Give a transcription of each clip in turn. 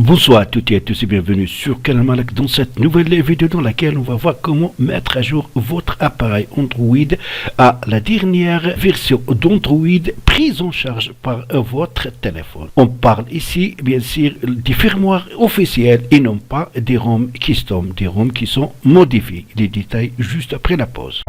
Bonsoir à toutes et à tous et bienvenue sur Canal Malak dans cette nouvelle vidéo dans laquelle on va voir comment mettre à jour votre appareil Android à la dernière version d'Android prise en charge par votre téléphone. On parle ici bien sûr des firmwares officiels et non pas des ROM custom, des ROM qui sont modifiés. Les détails juste après la pause.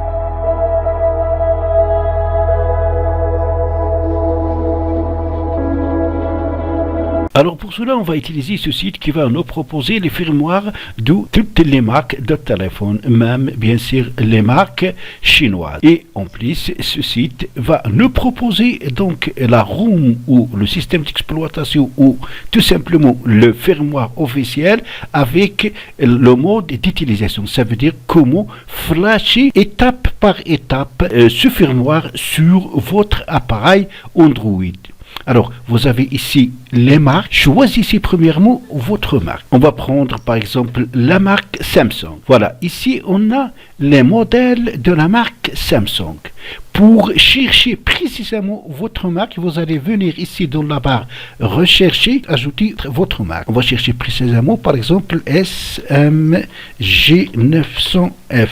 Alors pour cela, on va utiliser ce site qui va nous proposer les firmwares de toutes les marques de téléphone, même bien sûr les marques chinoises. Et en plus, ce site va nous proposer donc la ROM ou le système d'exploitation ou tout simplement le firmware officiel avec le mode d'utilisation. Ça veut dire comment flasher étape par étape ce firmware sur votre appareil Android. Alors, vous avez ici les marques. Choisissez premièrement votre marque. On va prendre par exemple la marque Samsung. Voilà, ici on a les modèles de la marque Samsung. Pour chercher précisément votre marque, vous allez venir ici dans la barre Rechercher, ajouter votre marque. On va chercher précisément par exemple SMG900F.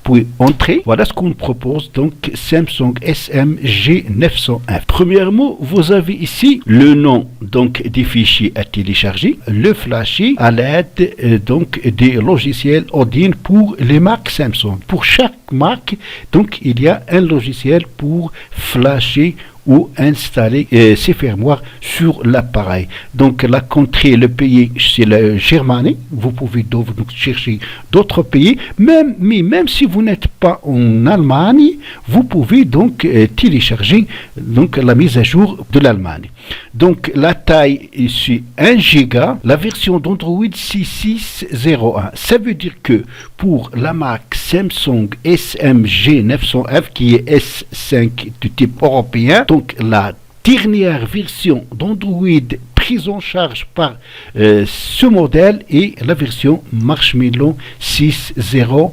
Puis entrer, voilà ce qu'on propose, donc Samsung SMG900F. Premièrement, vous avez ici le nom donc des fichiers à télécharger, le flasher à l'aide donc des logiciels Odin pour les marques Samsung. Pour chaque marque, donc il y a un logiciel pour flasher ou installer ces firmwares sur l'appareil. Donc la contrée, le pays, c'est la Germanie. Vous pouvez donc chercher d'autres pays. Même si vous n'êtes pas en Allemagne, vous pouvez donc télécharger donc la mise à jour de l'Allemagne. Donc la taille ici 1 giga, la version d'Android 6601. Ça veut dire que pour la marque Samsung SMG900F qui est S5 du type européen, donc la dernière version d'Android prise en charge par ce modèle est la version Marshmallow 601.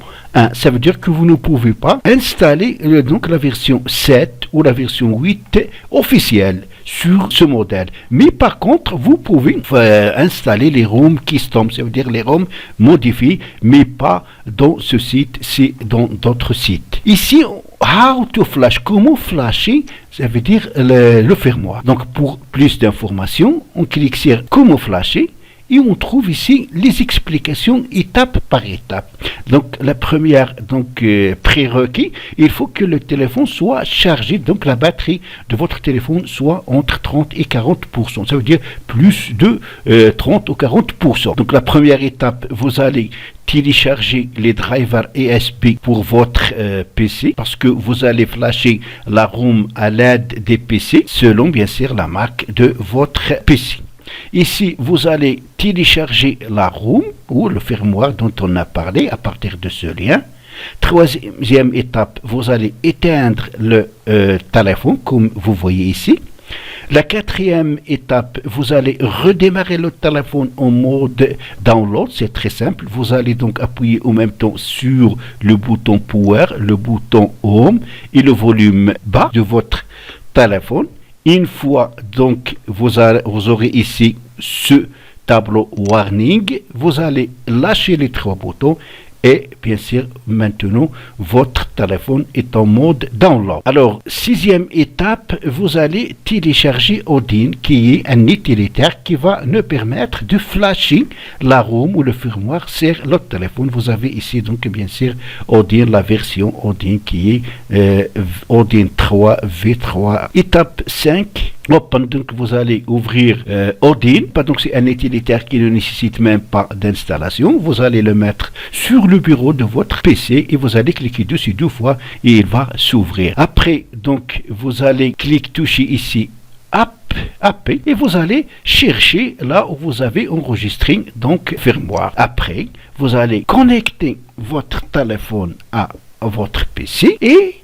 Ça veut dire que vous ne pouvez pas installer donc la version 7 ou la version 8 officielle sur ce modèle. Mais par contre, vous pouvez installer les ROM custom, ça veut dire les ROM modifiés, mais pas dans ce site, c'est dans d'autres sites. Ici, how to flash, comment flasher, ça veut dire le firmware. Donc pour plus d'informations, on clique sur comment flasher et on trouve ici les explications étape par étape. Donc la première prérequis, il faut que le téléphone soit chargé, donc la batterie de votre téléphone soit entre 30 et 40%. Ça veut dire plus de 30 ou 40%. Donc la première étape, vous allez télécharger les drivers ESP pour votre PC parce que vous allez flasher la ROM à l'aide des PC selon bien sûr la marque de votre PC. Ici, vous allez télécharger la ROM ou le firmware dont on a parlé à partir de ce lien. Troisième étape, vous allez éteindre le téléphone comme vous voyez ici. La quatrième étape, vous allez redémarrer le téléphone en mode download, c'est très simple. Vous allez donc appuyer en même temps sur le bouton Power, le bouton Home et le volume bas de votre téléphone. Une fois donc vous aurez ici ce tableau warning, vous allez lâcher les trois boutons et bien sûr maintenant votre téléphone est en mode download. Alors sixième étape, vous allez télécharger Odin qui est un utilitaire qui va nous permettre de flasher la ROM ou le firmware sur le téléphone. Vous avez ici donc bien sûr Odin, la version Odin qui est Odin 3 V3. Étape 5. Donc vous allez ouvrir Odin, donc c'est un utilitaire qui ne nécessite même pas d'installation. Vous allez le mettre sur le bureau de votre PC et vous allez cliquer dessus 2 fois et il va s'ouvrir. Après donc vous allez toucher ici App et vous allez chercher là où vous avez enregistré donc firmware. Après vous allez connecter votre téléphone à votre PC et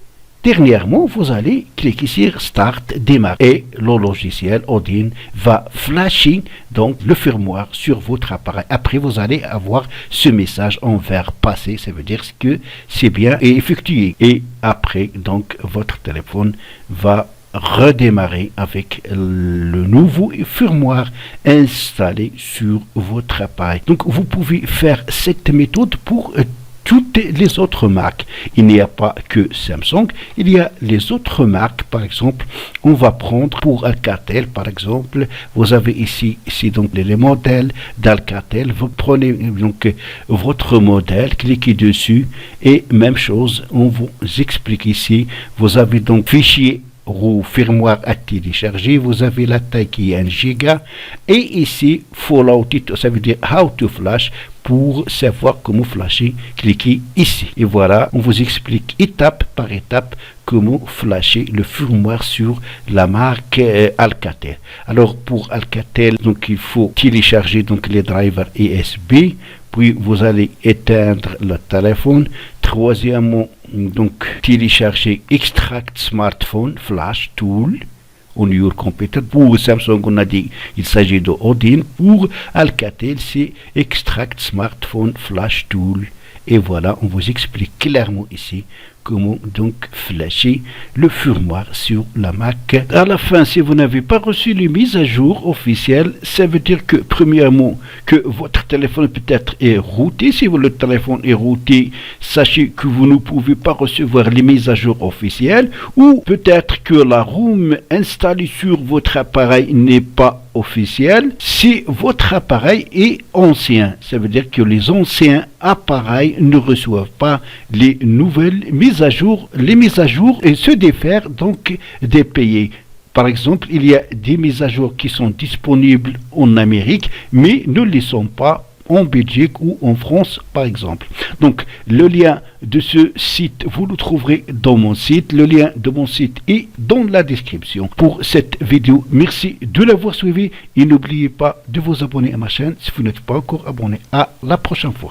dernièrement, vous allez cliquer sur Start, démarrer et le logiciel Odin va flasher donc le firmware sur votre appareil. Après, vous allez avoir ce message en vert passé, ça veut dire que c'est bien effectué. Et après, donc, votre téléphone va redémarrer avec le nouveau firmware installé sur votre appareil. Donc vous pouvez faire cette méthode pour toutes les autres marques. Il n'y a pas que Samsung, il y a les autres marques. Par exemple, on va prendre pour Alcatel, par exemple, vous avez ici donc les modèles d'Alcatel. Vous prenez donc votre modèle, cliquez dessus et même chose, on vous explique ici. Vous avez donc fichier ou firmware à télécharger, vous avez la taille qui est 1 giga et ici Fallout, ça veut dire how to flash. Pour savoir comment flasher, cliquez ici et voilà, on vous explique étape par étape comment flasher le firmware sur la marque Alcatel. Alors pour Alcatel, donc il faut télécharger donc les drivers USB, puis vous allez éteindre le téléphone. Troisièmement, donc télécharger Extract Smartphone Flash Tool on your computer. Pour Samsung, on a dit il s'agit de Odin. Pour Alcatel, c'est Extract Smartphone Flash Tool. Et voilà, on vous explique clairement ici comment donc flasher le firmware sur la Mac. À la fin, si vous n'avez pas reçu les mises à jour officielles, ça veut dire que premièrement que votre téléphone peut-être est routé. Si le téléphone est routé, sachez que vous ne pouvez pas recevoir les mises à jour officielles, ou peut-être que la ROM installée sur votre appareil n'est pas officielle. Si votre appareil est ancien, ça veut dire que les anciens appareils ne reçoivent pas les nouvelles mises à jour. Les mises à jour et se défaire donc des pays. Par exemple, il y a des mises à jour qui sont disponibles en Amérique, mais ne les sont pas en Belgique ou en France, par exemple. Donc, le lien de ce site, vous le trouverez dans mon site. Le lien de mon site est dans la description. Pour cette vidéo, merci de l'avoir suivi et n'oubliez pas de vous abonner à ma chaîne si vous n'êtes pas encore abonné. À la prochaine fois.